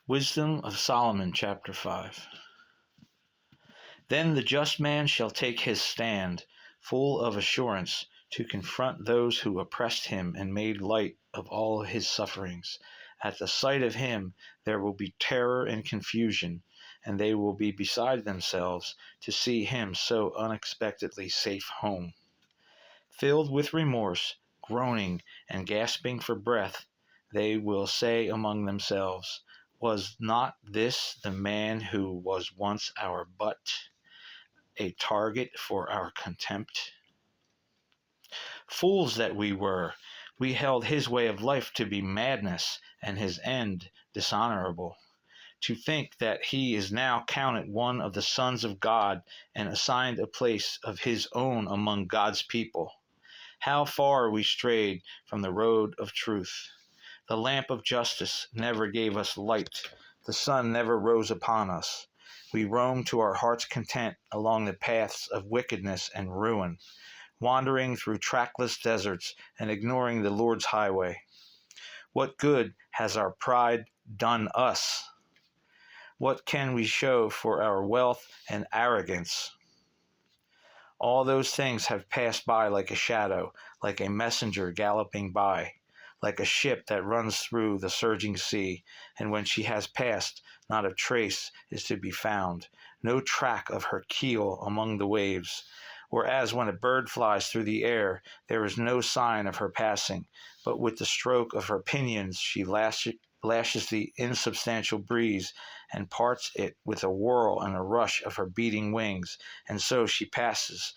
Wisdom of Solomon, chapter 5. Then the just man shall take his stand, full of assurance, to confront those who oppressed him and made light of all his sufferings. At the sight of him there will be terror and confusion, and they will be beside themselves to see him so unexpectedly safe home. Filled with remorse, groaning, and gasping for breath, they will say among themselves, "Was not this the man who was once our butt, a target for our contempt? Fools that we were! We held his way of life to be madness, and his end dishonorable. To think that he is now counted one of the sons of God and assigned a place of his own among God's people. How far we strayed from the road of truth! The lamp of justice never gave us light. The sun never rose upon us. We roamed to our heart's content along the paths of wickedness and ruin, wandering through trackless deserts and ignoring the Lord's highway. What good has our pride done us? What can we show for our wealth and arrogance? All those things have passed by like a shadow, like a messenger galloping by, like a ship that runs through the surging sea, and when she has passed, not a trace is to be found, no track of her keel among the waves. Or as when a bird flies through the air, there is no sign of her passing, but with the stroke of her pinions she lashes the insubstantial breeze and parts it with a whirl and a rush of her beating wings, and so she passes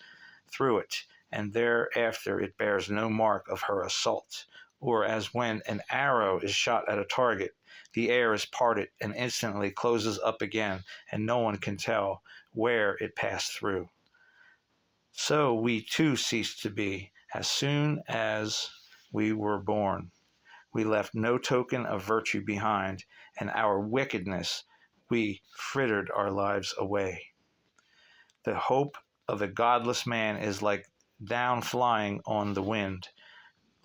through it, and thereafter it bears no mark of her assault. Or as when an arrow is shot at a target, the air is parted and instantly closes up again, and no one can tell where it passed through. So we too ceased to be as soon as we were born. We left no token of virtue behind, and our wickedness we frittered our lives away. The hope of a godless man is like down flying on the wind,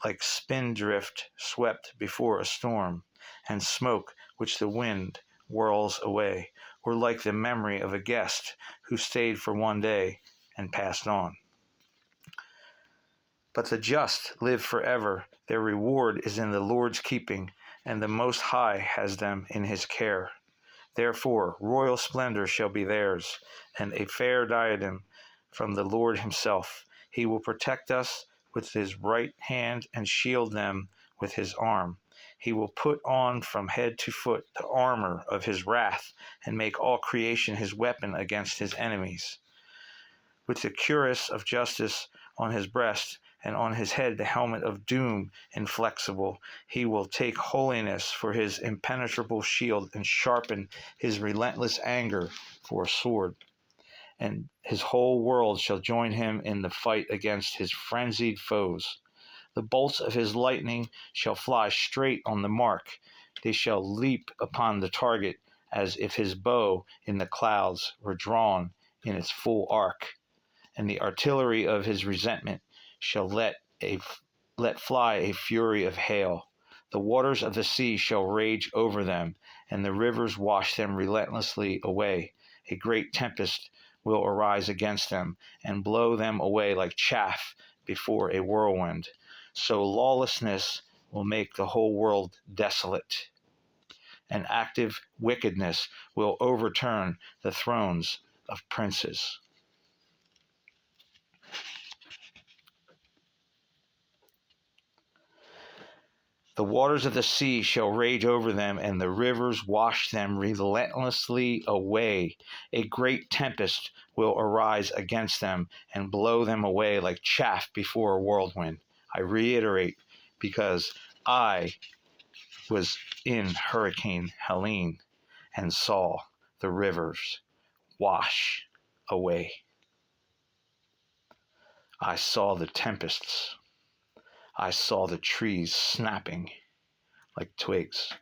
like spindrift swept before a storm, and smoke which the wind whirls away, or like the memory of a guest who stayed for one day and passed on. But the just live forever. Their reward is in the Lord's keeping, and the Most High has them in his care. Therefore, royal splendor shall be theirs, and a fair diadem from the Lord himself. He will protect us with his right hand and shield them with his arm. He will put on from head to foot the armor of his wrath, and make all creation his weapon against his enemies. With the cuirass of justice on his breast, and on his head the helmet of doom inflexible, he will take holiness for his impenetrable shield, and sharpen his relentless anger for a sword. And his whole world shall join him in the fight against his frenzied foes. The bolts of his lightning shall fly straight on the mark. They shall leap upon the target as if his bow in the clouds were drawn in its full arc. And the artillery of his resentment shall let fly a fury of hail. The waters of the sea shall rage over them, and the rivers wash them relentlessly away. A great tempest will arise against them, and blow them away like chaff before a whirlwind. So lawlessness will make the whole world desolate, and active wickedness will overturn the thrones of princes. The waters of the sea shall rage over them, and the rivers wash them relentlessly away. A great tempest will arise against them, and blow them away like chaff before a whirlwind. I reiterate, because I was in Hurricane Helene and saw the rivers wash away. I saw the tempests. I saw the trees snapping like twigs.